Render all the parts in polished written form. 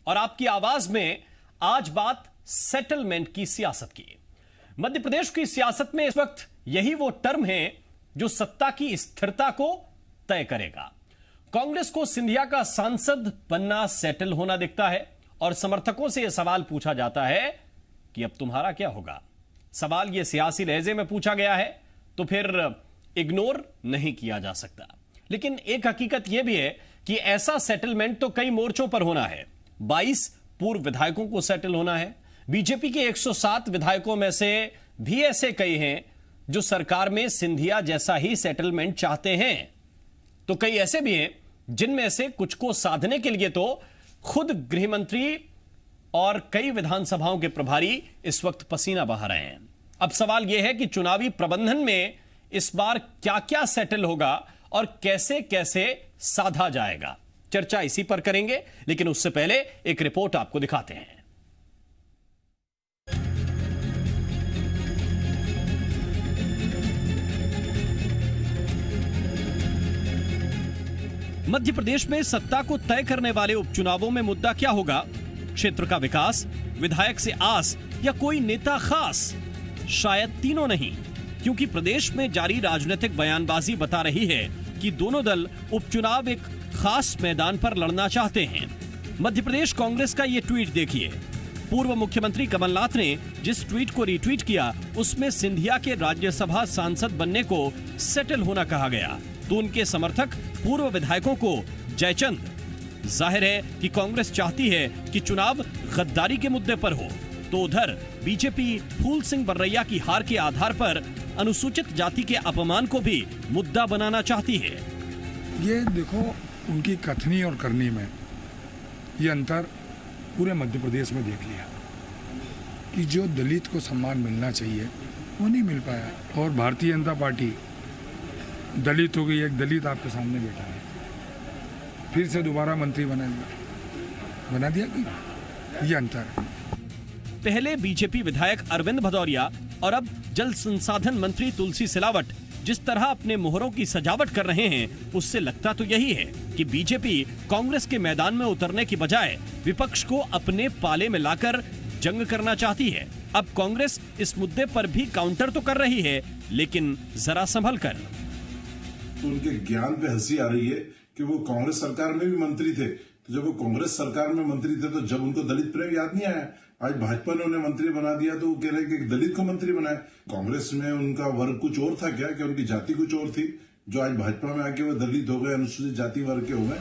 और आपकी आवाज में आज बात सेटलमेंट की सियासत की। मध्य प्रदेश की सियासत में इस वक्त यही वो टर्म है जो सत्ता की स्थिरता को तय करेगा। कांग्रेस को सिंधिया का सांसद बनना सेटल होना दिखता है और समर्थकों से यह सवाल पूछा जाता है कि अब तुम्हारा क्या होगा। सवाल यह सियासी लहजे में पूछा गया है तो फिर इग्नोर नहीं किया जा सकता। लेकिन एक हकीकत यह भी है कि ऐसा सेटलमेंट तो कई मोर्चों पर होना है। 22 पूर्व विधायकों को सेटल होना है। बीजेपी के 107 विधायकों में से भी ऐसे कई हैं जो सरकार में सिंधिया जैसा ही सेटलमेंट चाहते हैं, तो कई ऐसे भी हैं जिनमें से कुछ को साधने के लिए तो खुद गृह मंत्री और कई विधानसभाओं के प्रभारी इस वक्त पसीना बहा रहे हैं। अब सवाल यह है कि चुनावी प्रबंधन में इस बार क्या क्या सेटल होगा और कैसे कैसे साधा जाएगा। चर्चा इसी पर करेंगे, लेकिन उससे पहले एक रिपोर्ट आपको दिखाते हैं। मध्य प्रदेश में सत्ता को तय करने वाले उपचुनावों में मुद्दा क्या होगा? क्षेत्र का विकास, विधायक से आस या कोई नेता खास? शायद तीनों नहीं, क्योंकि प्रदेश में जारी राजनीतिक बयानबाजी बता रही है कि दोनों दल उपचुनाव एक खास मैदान पर लड़ना चाहते हैं। मध्य प्रदेश कांग्रेस का ये ट्वीट देखिए। पूर्व मुख्यमंत्री कमलनाथ ने जिस ट्वीट को रीट्वीट किया उसमें सिंधिया के राज्यसभा सांसद बनने को सेटल होना कहा गया, तो उनके समर्थक पूर्व विधायकों को जयचंद। जाहिर है कि कांग्रेस चाहती है कि चुनाव गद्दारी के मुद्दे पर हो, तो उधर बीजेपी फूल सिंह बरैया की हार के आधार पर अनुसूचित जाति के अपमान को भी मुद्दा बनाना चाहती है। ये देखो, उनकी कथनी और करनी में ये अंतर पूरे मध्य प्रदेश में देख लिया कि जो दलित को सम्मान मिलना चाहिए वो नहीं मिल पाया, और भारतीय जनता पार्टी दलित हो गई। एक दलित आपके सामने बैठा है, फिर से दोबारा मंत्री बना दिया कि ये अंतर है। पहले बीजेपी विधायक अरविंद भदौरिया और अब जल संसाधन मंत्री तुलसी सिलावट जिस तरह अपने मोहरों की सजावट कर रहे हैं, उससे लगता तो यही है कि बीजेपी कांग्रेस के मैदान में उतरने की बजाय विपक्ष को अपने पाले में लाकर जंग करना चाहती है। अब कांग्रेस इस मुद्दे पर भी काउंटर तो कर रही है, लेकिन जरा संभल कर। तो उनके ज्ञान पे हंसी आ रही है कि वो कांग्रेस सरकार में भी मंत्री थे, तो जब वो कांग्रेस सरकार में मंत्री थे तो जब उनको दलित प्रेम याद नहीं आया। आज भाजपा ने उन्हें मंत्री बना दिया तो वो कह रहे कि दलित को मंत्री बनाए। कांग्रेस में उनका वर्ग कुछ और था क्या उनकी जाति कुछ और थी, जो आज भाजपा में आके वो दलित हो गए, अनुसूचित जाति वर्ग के हो गए।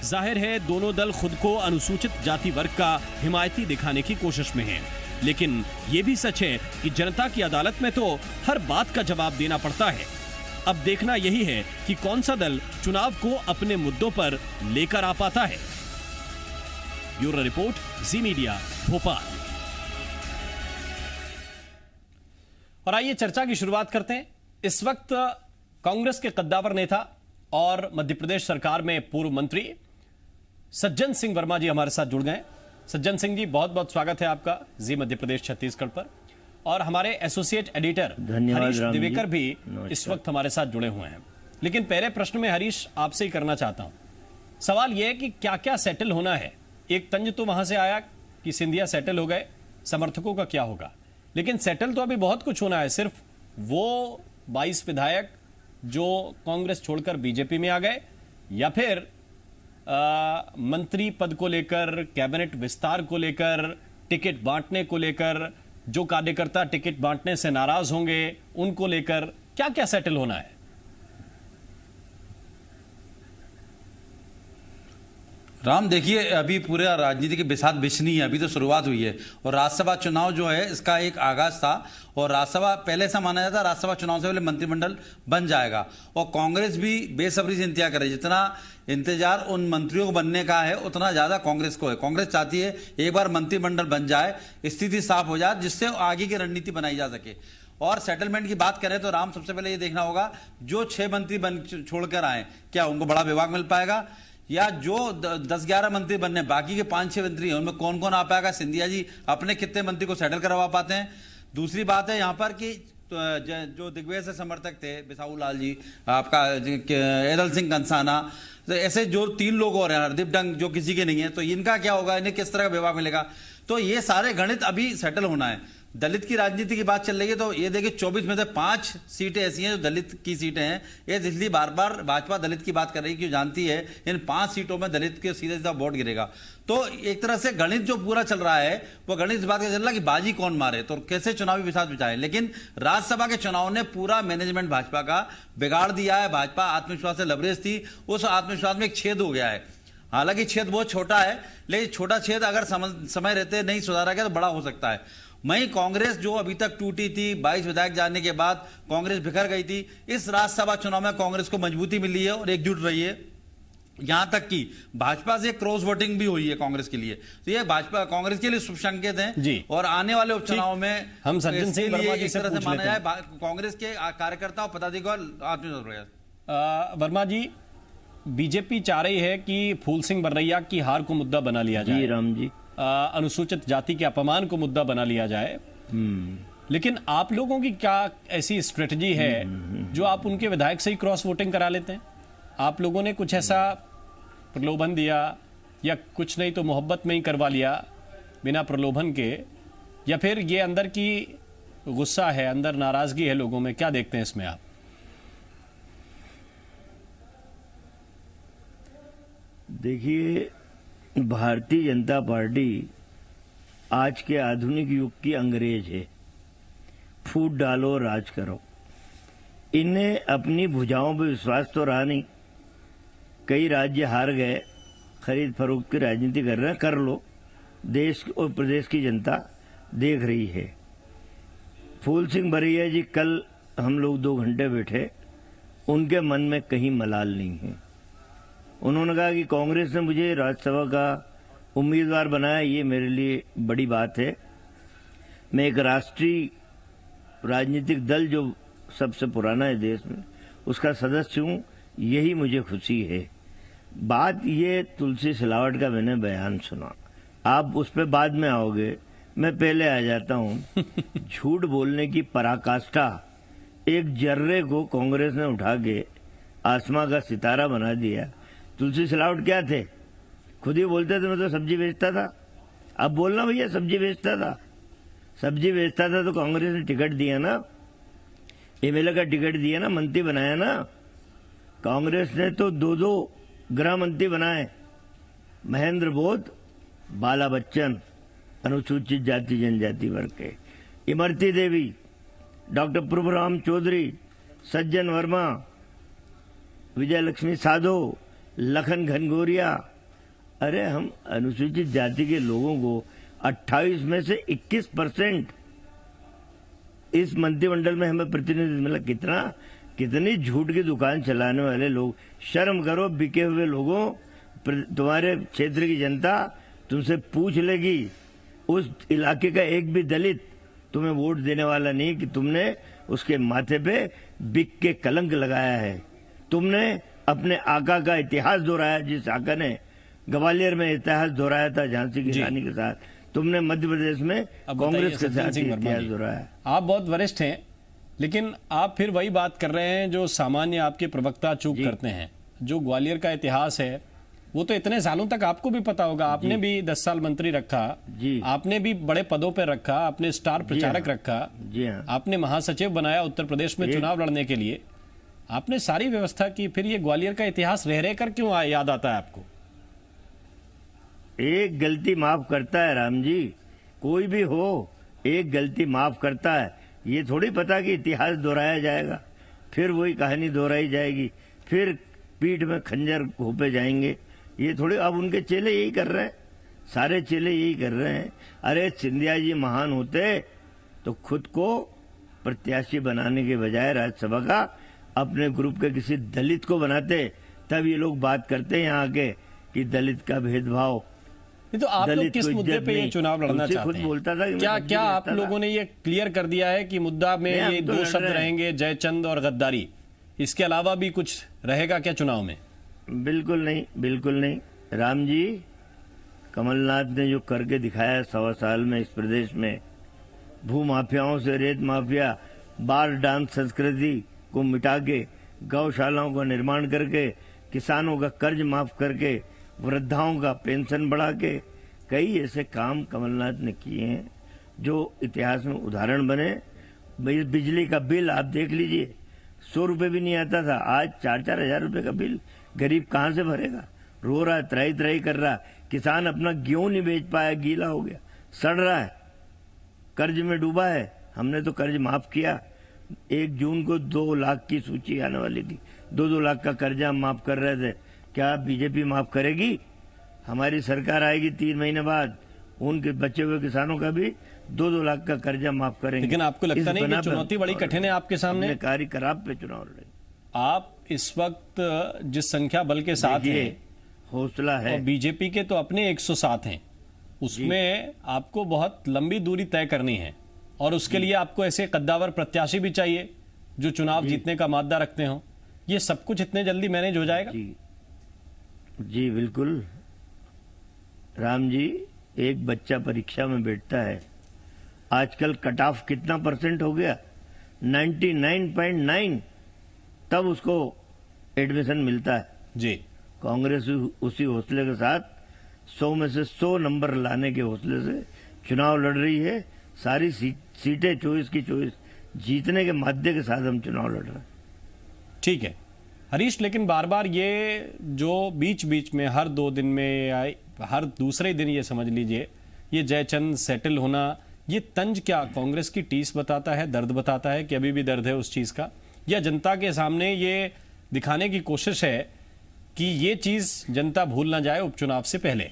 जाहिर है दोनों दल खुद को अनुसूचित जाति वर्ग का हिमायती दिखाने की कोशिश में हैं, लेकिन ये भी सच है कि जनता की अदालत में तो हर बात का जवाब देना पड़ता है। अब देखना यही है कि कौन सा दल चुनाव को अपने मुद्दों पर लेकर आ पाता है। ब्यूरो रिपोर्ट, जी मीडिया, भोपाल। और आइए चर्चा की शुरुआत करते हैं। इस वक्त कांग्रेस के कद्दावर नेता और मध्य प्रदेश सरकार में पूर्व मंत्री सज्जन सिंह वर्मा जी हमारे साथ जुड़ गए। सज्जन सिंह जी, बहुत बहुत स्वागत है आपका जी मध्य प्रदेश छत्तीसगढ़ पर। और हमारे एसोसिएट एडिटर हरीश दिवेकर भी इस वक्त हमारे साथ जुड़े हुए हैं। लेकिन पहले प्रश्न में हरीश आपसे ही करना चाहता हूं। सवाल यह है कि क्या क्या सेटल होना है। एक तंज तो वहां से आया कि सिंधिया सेटल हो गए, समर्थकों का क्या होगा, लेकिन सेटल तो अभी बहुत कुछ होना है। सिर्फ वो 22 विधायक जो कांग्रेस छोड़कर बीजेपी में आ गए, या फिर मंत्री पद को लेकर, कैबिनेट विस्तार को लेकर, टिकट बांटने को लेकर, जो कार्यकर्ता टिकट बांटने से नाराज होंगे उनको लेकर क्या क्या सेटल होना है। राम, देखिए, अभी पूरे राजनीति की बिसात बिछनी है, अभी तो शुरुआत हुई है। और राज्यसभा चुनाव जो है इसका एक आगाज था, और राज्यसभा पहले ऐसा माना जाता है राज्यसभा चुनाव से पहले मंत्रिमंडल बन जाएगा, और कांग्रेस भी बेसब्री से इंतजार कर रही है। जितना इंतजार उन मंत्रियों को बनने का है उतना ज्यादा कांग्रेस को है। कांग्रेस चाहती है एक बार मंत्रिमंडल बन जाए, स्थिति साफ हो जाए, जिससे आगे की रणनीति बनाई जा सके। और सेटलमेंट की बात करें तो राम, सबसे पहले ये देखना होगा जो 6 मंत्री छोड़कर आए, क्या उनको बड़ा विभाग मिल पाएगा, या जो 10-11 मंत्री बनने बाकी के 5-6 मंत्री हैं उनमें कौन कौन आ पाएगा। सिंधिया जी अपने कितने मंत्री को सेटल करवा पाते हैं। दूसरी बात है यहाँ पर कि जो दिग्विजय से समर्थक थे, बिसाहू लाल जी, आपका एदल सिंह कंसाना, तो ऐसे जो 3 लोग और हैं, हरदीप डंग जो किसी के नहीं है, तो इनका क्या होगा, इन्हें किस तरह का विभाग मिलेगा? तो ये सारे गणित अभी सेटल होना है। दलित की राजनीति की बात चल रही है, तो ये देखिए 24 में से 5 सीटें ऐसी हैं जो दलित की सीटें हैं। ये इसलिए बार बार भाजपा दलित की बात कर रही है कि जानती है इन 5 सीटों में दलित के सीधे सीधा वोट गिरेगा। तो एक तरह से गणित जो पूरा चल रहा है वो गणित इस बात का चल रहा है कि बाजी कौन मारे, तो कैसे चुनावी बिसात बिछाए। लेकिन राज्यसभा के चुनाव ने पूरा मैनेजमेंट भाजपा का बिगाड़ दिया है। भाजपा आत्मविश्वास से लबरेज थी, उस आत्मविश्वास में एक छेद हो गया है। हालांकि छेद बहुत छोटा है, लेकिन छोटा छेद अगर समय रहते नहीं सुधारा गया तो बड़ा हो सकता है। वहीं कांग्रेस जो अभी तक टूटी थी, 22 विधायक जाने के बाद कांग्रेस बिखर गई थी, इस राज्यसभा चुनाव में कांग्रेस को मजबूती मिली है और एकजुट रही है। यहां तक कि भाजपा से क्रॉस वोटिंग भी हुई है कांग्रेस के लिए, तो ये भाजपा कांग्रेस के लिए शुभ संकेत हैं जी। और आने वाले उपचुनाव में हम सज्जन सिंह वर्मा जी से पूछ माना जाए कांग्रेस के कार्यकर्ता और पदाधिकारी। वर्मा जी, बीजेपी चाह रही है कि फूल सिंह बरैया की हार को मुद्दा बना लिया जाए, राम जी, अनुसूचित जाति के अपमान को मुद्दा बना लिया जाए। लेकिन आप लोगों की क्या ऐसी स्ट्रेटजी है जो आप उनके विधायक से ही क्रॉस वोटिंग करा लेते हैं? आप लोगों ने कुछ ऐसा प्रलोभन दिया या कुछ नहीं तो मोहब्बत में ही करवा लिया बिना प्रलोभन के, या फिर ये अंदर की गुस्सा है, अंदर नाराजगी है लोगों में? क्या देखते हैं इसमें आप? देखिए, भारतीय जनता पार्टी आज के आधुनिक युग की अंग्रेज है। फूट डालो, राज करो। इन्हें अपनी भुजाओं पर विश्वास तो रहा नहीं। कई राज्य हार गए, खरीद फरोख्त की राजनीति कर रहे हैं, कर लो। देश और प्रदेश की जनता देख रही है। फूल सिंह बरैया जी, कल हम लोग 2 घंटे बैठे, उनके मन में कहीं मलाल नहीं है। उन्होंने कहा कि कांग्रेस ने मुझे राज्यसभा का उम्मीदवार बनाया, ये मेरे लिए बड़ी बात है। मैं एक राष्ट्रीय राजनीतिक दल जो सबसे पुराना है देश में, उसका सदस्य हूं, यही मुझे खुशी है। बात ये तुलसी सिलावट का मैंने बयान सुना, आप उस पर बाद में आओगे, मैं पहले आ जाता हूं। झूठ बोलने की पराकाष्ठा, एक जर्रे को कांग्रेस ने उठा के आसमां का सितारा बना दिया। तुलसी सिलावट क्या थे? खुद ही बोलते थे मैं तो सब्जी बेचता था। अब बोलना भैया, सब्जी बेचता था। सब्जी बेचता था तो कांग्रेस ने टिकट दिया ना, एमएलए का टिकट दिया ना, मंत्री बनाया ना। कांग्रेस ने तो 2-2 गृह मंत्री बनाए, महेंद्र बोध, बाला बच्चन, अनुसूचित जाति जनजाति वर्ग के, इमरती देवी, डॉक्टर प्रभुराम चौधरी, सज्जन वर्मा, विजय लक्ष्मी साधो, लखन घनघोरिया। अरे हम अनुसूचित जाति के लोगों को 28 में से 21% इस मंत्रिमंडल में हमें प्रतिनिधित्व मिला। कितनी झूठ की दुकान चलाने वाले लोग, शर्म करो। बिके हुए लोगों, तुम्हारे क्षेत्र की जनता तुमसे पूछ लेगी। उस इलाके का एक भी दलित तुम्हें वोट देने वाला नहीं कि तुमने उसके माथे पे बिक के कलंक लगाया है। तुमने अपने आका का इतिहास दोहराया, जिस आका ने ग्वालियर में इतिहास दोहराया था झांसी की रानी के साथ, तुमने मध्य प्रदेश में कांग्रेस के साथ इतिहास दोहराया। आप बहुत वरिष्ठ हैं, लेकिन आप फिर वही बात कर रहे हैं जो सामान्य आपके प्रवक्ता चूक करते हैं। जो ग्वालियर का इतिहास है वो तो इतने सालों तक आपको भी पता होगा। आपने भी 10 साल मंत्री रखा, आपने भी बड़े पदों पर रखा, आपने स्टार प्रचारक रखा, आपने महासचिव बनाया उत्तर प्रदेश में चुनाव लड़ने के लिए, आपने सारी व्यवस्था की। फिर ये ग्वालियर का इतिहास रह कर क्यों याद आता है आपको? एक गलती माफ करता है राम जी, कोई भी हो एक गलती माफ करता है। ये थोड़ी पता कि इतिहास दोहराया जाएगा, फिर वही कहानी दोहराई जाएगी, फिर पीठ में खंजर घोंपे जाएंगे। ये थोड़ी, अब उनके चेले यही कर रहे हैं, सारे चेले यही कर रहे हैं। अरे सिंधिया जी महान होते तो खुद को प्रत्याशी बनाने के बजाय राज्यसभा का अपने ग्रुप के किसी दलित को बनाते, तब ये लोग बात करते हैं यहाँ के कि दलित का भेदभाव। तो आप लोग किस मुद्दे पे ये चुनाव लड़ना चाहते खुद हैं? बोलता था क्या आप लोगों ने ये क्लियर कर दिया है कि मुद्दा में ये 2 शब्द रहेंगे, जयचंद और गद्दारी? इसके अलावा भी कुछ रहेगा क्या चुनाव में? बिल्कुल नहीं, बिल्कुल नहीं। राम जी, कमलनाथ ने जो करके दिखाया 1.25 साल में इस प्रदेश में, भू माफियाओं से रेत माफिया, बार डांस संस्कृति को मिटा के, गौशालाओं का निर्माण करके किसानों का कर्ज माफ करके, वृद्धाओं का पेंशन बढ़ा के, कई ऐसे काम कमलनाथ ने किए हैं जो इतिहास में उदाहरण बने। बिजली का बिल आप देख लीजिए, 100 रुपये भी नहीं आता था, आज 4-4 हजार रुपये का बिल गरीब कहाँ से भरेगा? रो रहा है, त्राही त्राही कर रहा है। किसान अपना गेहूं नहीं बेच पाया, गीला हो गया, सड़ रहा है, कर्ज में डूबा है। हमने तो कर्ज माफ किया। 1 जून को 2 लाख की सूची आने वाली थी, 2-2 लाख का कर्जा हम माफ कर रहे थे। क्या बीजेपी माफ करेगी? हमारी सरकार आएगी 3 महीने बाद, उनके बचे हुए किसानों का भी 2-2 लाख का कर्जा माफ करेंगे। लेकिन आपको लगता नहीं कि चुनौती बड़ी कठिन है आपके सामने? कार्य खराब पे चुनाव लड़े। आप इस वक्त जिस संख्या बल के साथ हैं, हौसला है, और बीजेपी के तो अपने 107 हैं, उसमें आपको बहुत लंबी दूरी तय करनी है, और उसके लिए आपको ऐसे कद्दावर प्रत्याशी भी चाहिए जो चुनाव जीतने का मादा रखते हो। ये सब कुछ इतने जल्दी मैनेज हो जाएगा? जी बिल्कुल राम जी। एक बच्चा परीक्षा में बैठता है, आजकल कट ऑफ कितना % हो गया? 99.9, तब उसको एडमिशन मिलता है। जी। कांग्रेस उसी हौसले के साथ 100 में से 100 नंबर लाने के हौसले से चुनाव लड़ रही है। सारी सीटें 24 की 24 जीतने के माध्यम के साथ हम चुनाव लड़ रहे हैं। ठीक है हरीश, लेकिन बार बार ये जो बीच बीच में हर 2 दिन में या हर दूसरे दिन, ये समझ लीजिए, ये जयचंद सेटल होना, ये तंज क्या कांग्रेस की टीस बताता है, दर्द बताता है कि अभी भी दर्द है उस चीज का, या जनता के सामने ये दिखाने की कोशिश है कि ये चीज जनता भूल ना जाए उपचुनाव से पहले?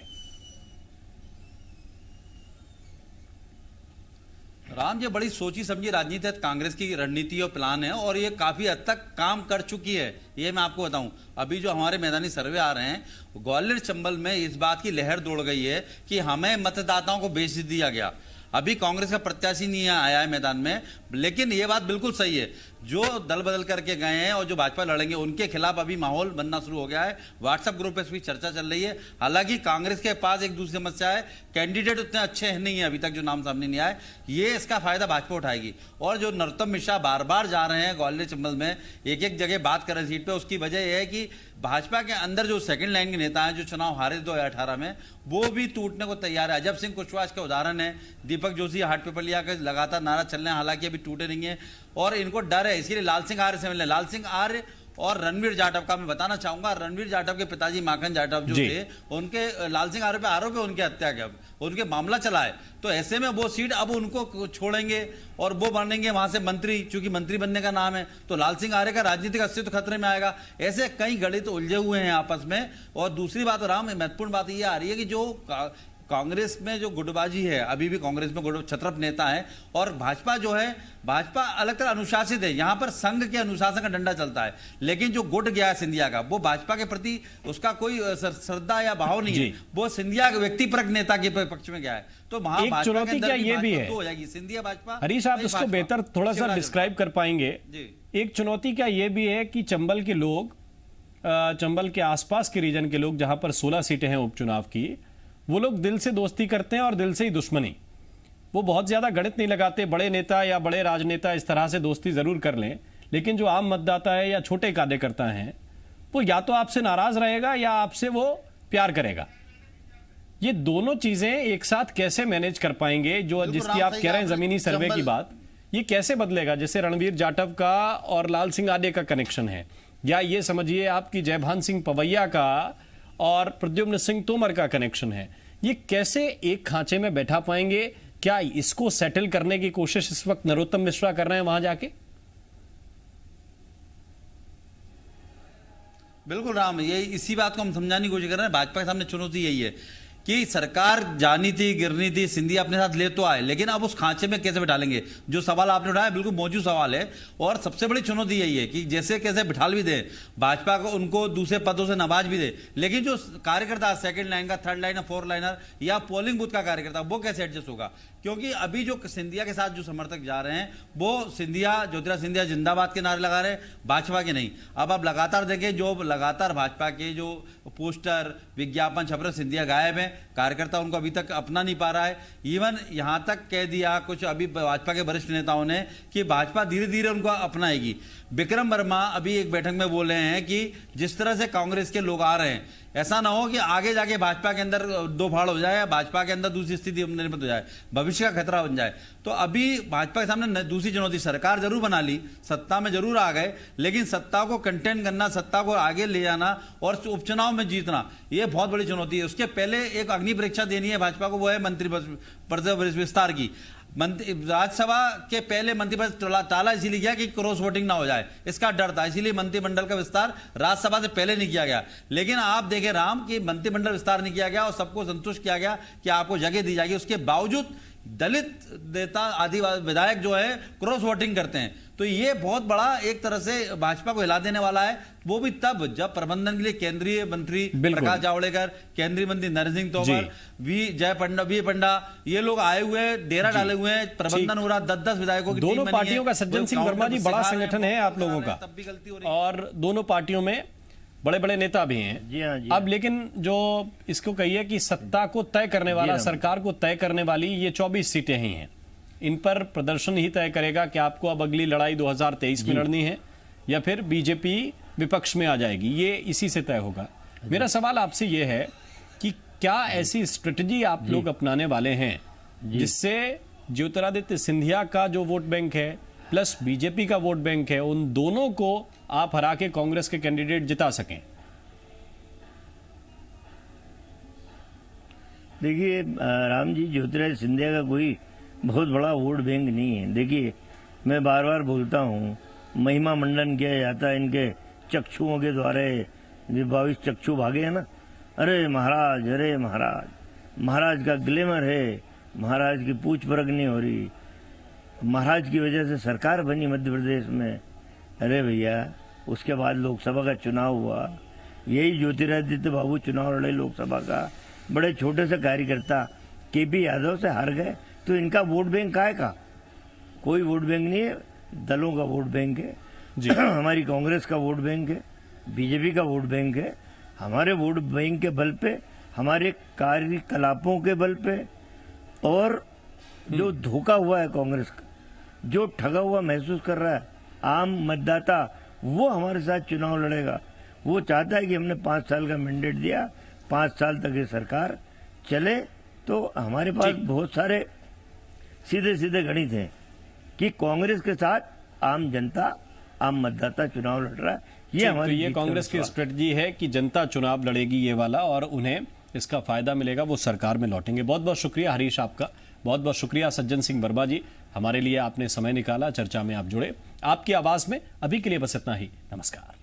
राम, ये बड़ी सोची समझी राजनीति है, कांग्रेस की रणनीति और प्लान है, और ये काफी हद तक काम कर चुकी है। ये मैं आपको बताऊं, अभी जो हमारे मैदानी सर्वे आ रहे हैं, ग्वालियर चंबल में इस बात की लहर दौड़ गई है कि हमें मतदाताओं को बेच दिया गया। अभी कांग्रेस का प्रत्याशी नहीं आया है मैदान में, लेकिन ये बात बिल्कुल सही है, जो दल बदल करके गए हैं और जो भाजपा लड़ेंगे उनके खिलाफ अभी माहौल बनना शुरू हो गया है। व्हाट्सएप ग्रुप पे इस पर चर्चा चल रही है। हालांकि कांग्रेस के पास एक दूसरी समस्या है, कैंडिडेट उतने अच्छे नहीं है अभी तक, जो नाम सामने नहीं आए। ये इसका फायदा भाजपा उठाएगी। और जो नरोत्तम मिश्रा बार बार जा रहे हैं ग्वालियर चंबल में, एक एक जगह बात कर रहे हैं सीट पे, उसकी वजह यह है कि भाजपा के अंदर जो सेकंड लाइन के नेता हैं, जो चुनाव हारे 2018 में, वो भी टूटने को तैयार है। अजब सिंह कुशवाहा के उदाहरण है, दीपक जोशी हाट पेपलिया के लगातार नारा चल रहे हैं, हालांकि अभी टूटे नहीं है और इनको डर है, इसलिए लाल सिंह आर्य से मिलने। लाल सिंह आर्य और रणवीर जाटव का मैं बताना चाहूंगा, रणवीर जाटव के पिताजी माखन जाटव जो थे, उनके लाल सिंह आर्य पे आरोप है उनकी हत्या का, उनके मामला चला है। तो ऐसे में वो सीट अब उनको छोड़ेंगे और वो बनेंगे वहां से मंत्री, चूंकि मंत्री बनने का नाम है, तो लाल सिंह आर्य का राजनीतिक अस्तित्व खतरे में आएगा। ऐसे कई गणित उलझे हुए हैं आपस में। और दूसरी बात राम, महत्वपूर्ण बात यह आ रही है कि जो कांग्रेस में जो गुटबाजी है, अभी भी कांग्रेस में छत्रप नेता है, और भाजपा जो है, भाजपा अलग तरह अनुशासित है। यहां पर संघ के अनुशासन का डंडा चलता है, लेकिन जो गुट गया है सिंधिया का, वो भाजपा के प्रति उसका कोई श्रद्धा या भाव नहीं है, वो सिंधिया व्यक्तिपरक नेता के पक्ष में गया है। तो वहां एक चुनौती क्या ये भी है, हो जाएगी सिंधिया भाजपा। हरीश, आप इसको बेहतर थोड़ा सा डिस्क्राइब कर पाएंगे? एक चुनौती क्या ये भी है कि चंबल के लोग, चंबल के आसपास के रीजन के लोग, जहां पर 16 सीटें हैं उपचुनाव की, वो लोग दिल से दोस्ती करते हैं और दिल से ही दुश्मनी। वो बहुत ज्यादा गणित नहीं लगाते, बड़े नेता या बड़े राजनेता इस तरह से दोस्ती जरूर कर लें, लेकिन जो आम मतदाता है या छोटे कार्यकर्ता हैं, वो या तो आपसे नाराज रहेगा या आपसे वो प्यार करेगा। ये दोनों चीजें एक साथ कैसे मैनेज कर पाएंगे? जो जिसकी आप कह रहे हैं जमीनी सर्वे की बात, ये कैसे बदलेगा? जैसे रणवीर जाटव का और लाल सिंह आर्य का कनेक्शन है, या ये समझिए आपकी जयभान सिंह पवैया का और प्रद्युम्न सिंह तोमर का कनेक्शन है, ये कैसे एक खांचे में बैठा पाएंगे? क्या इसको सेटल करने की कोशिश इस वक्त नरोत्तम मिश्रा कर रहे हैं वहां जाके? बिल्कुल राम, ये इसी बात को हम समझाने की कोशिश कर रहे हैं। भाजपा के सामने चुनौती यही है कि सरकार जानी थी, गिरनी थी, सिंधिया अपने साथ ले तो आए, लेकिन अब उस खांचे में कैसे बिठा लेंगे? जो सवाल आपने उठाया बिल्कुल मौजूद सवाल है, और सबसे बड़ी चुनौती यही है कि जैसे कैसे बिठा भी दे भाजपा को, उनको दूसरे पदों से नवाज भी दे, लेकिन जो कार्यकर्ता सेकंड लाइन का, थर्ड लाइनर, फोर्थ लाइनर या पोलिंग बूथ का कार्यकर्ता, वो कैसे एडजस्ट होगा? क्योंकि अभी जो सिंधिया के साथ जो समर्थक जा रहे हैं, वो सिंधिया, ज्योतिरादित्य सिंधिया जिंदाबाद के नारे लगा रहे हैं, भाजपा के नहीं। अब आप लगातार देखें, जो लगातार भाजपा के जो पोस्टर, विज्ञापन छप रहे, सिंधिया गायब है, कार्यकर्ता उनको अभी तक अपना नहीं पा रहा है। इवन यहां तक कह दिया कुछ अभी भाजपा के वरिष्ठ नेताओं ने कि भाजपा धीरे धीरे उनको अपनाएगी। विक्रम वर्मा अभी एक बैठक में बोल रहे हैं कि जिस तरह से कांग्रेस के लोग आ रहे हैं, ऐसा ना हो कि आगे जाके भाजपा के अंदर दो फाड़ हो जाए या भाजपा के अंदर दूसरी स्थिति निर्मित हो जाए, भविष्य का खतरा बन जाए। तो अभी भाजपा के सामने दूसरी चुनौती, सरकार जरूर बना ली, सत्ता में जरूर आ गए, लेकिन सत्ता को कंटेन करना, सत्ता को आगे ले जाना और उपचुनाव में जीतना, यह बहुत बड़ी चुनौती है। उसके पहले एक अग्नि परीक्षा देनी है भाजपा को, वो है मंत्रिपरिषद विस्तार की। राज्यसभा के पहले मंत्रिपरिषद टाला इसीलिए किया कि क्रॉस वोटिंग ना हो जाए, इसका डर था, इसीलिए मंत्रिमंडल का विस्तार राज्यसभा से पहले नहीं किया गया। लेकिन आप देखें राम कि मंत्रिमंडल विस्तार नहीं किया गया और सबको संतुष्ट किया गया कि आपको जगह दी जाएगी। उसके बावजूद दलित नेता आदिवासी विधायक जो है क्रॉस वोटिंग करते हैं। तो ये बहुत बड़ा एक तरह से भाजपा को हिला देने वाला है, वो भी तब जब प्रबंधन के लिए केंद्रीय मंत्री प्रकाश जावड़ेकर, केंद्रीय मंत्री नरेंद्र सिंह तोमर, वी पंडा ये लोग आए हुए, डेरा डाले हुए हैं, प्रबंधन हो रहा, 10-10 विधायकों की दोनों पार्टियों का। सज्जन सिंह वर्मा जी, बड़ा संगठन है आप लोगों का, तब भी गलती हो रही और दोनों पार्टियों में बड़े बड़े नेता भी हैं। जी हाँ, जी अब लेकिन जो इसको कहिए कि सत्ता को तय करने वाला, सरकार को तय करने वाली ये 24 सीटें ही हैं, इन पर प्रदर्शन ही तय करेगा कि आपको अब अगली लड़ाई 2023 में लड़नी है या फिर बीजेपी विपक्ष में आ जाएगी, ये इसी से तय होगा। मेरा सवाल आपसे ये है कि क्या ऐसी स्ट्रेटजी आप लोग अपनाने वाले हैं जिससे ज्योतिरादित्य सिंधिया का जो वोट बैंक है प्लस बीजेपी का वोट बैंक है, उन दोनों को आप हरा के कांग्रेस के कैंडिडेट जिता सकें? देखिए राम जी, ज्योतिरादित्य सिंधिया का कोई बहुत बड़ा वोट बैंक नहीं है। देखिए मैं बार बार बोलता हूँ, महिमा मंडन किया जाता है इनके चक्षुओं के द्वारा, जो 22 चक्षु भागे हैं ना, अरे महाराज, अरे महाराज, महाराज का ग्लैमर है, महाराज की पूछ परख नहीं हो रही, महाराज की वजह से सरकार बनी मध्य प्रदेश में। अरे भैया, उसके बाद लोकसभा का चुनाव हुआ, यही ज्योतिरादित्य बाबू चुनाव लड़े लोकसभा का, बड़े छोटे से कार्यकर्ता केपी यादव से हार गए। तो इनका वोट बैंक काहे का? कोई वोट बैंक नहीं है, दलों का वोट बैंक है जी। हमारी कांग्रेस का वोट बैंक है, बीजेपी का वोट बैंक है। हमारे वोट बैंक के बल पे, हमारे कार्यकलापों के बल पे, और जो धोखा हुआ है कांग्रेस का, जो ठगा हुआ महसूस कर रहा है आम मतदाता, वो हमारे साथ चुनाव लड़ेगा। वो चाहता है कि हमने 5 साल का मैंडेट दिया, 5 साल तक ये सरकार चले। तो हमारे पास बहुत सारे सीधे सीधे गणित हैं कि कांग्रेस के साथ आम जनता, आम मतदाता चुनाव लड़ रहा है। ये हमारी, ये कांग्रेस की स्ट्रेटजी है कि जनता चुनाव लड़ेगी ये वाला, और उन्हें इसका फायदा मिलेगा, वो सरकार में लौटेंगे। बहुत बहुत शुक्रिया हरीश आपका, बहुत बहुत शुक्रिया सज्जन सिंह वर्मा जी, हमारे लिए आपने समय निकाला, चर्चा में आप जुड़े। आपकी आवाज में अभी के लिए बस इतना ही। नमस्कार।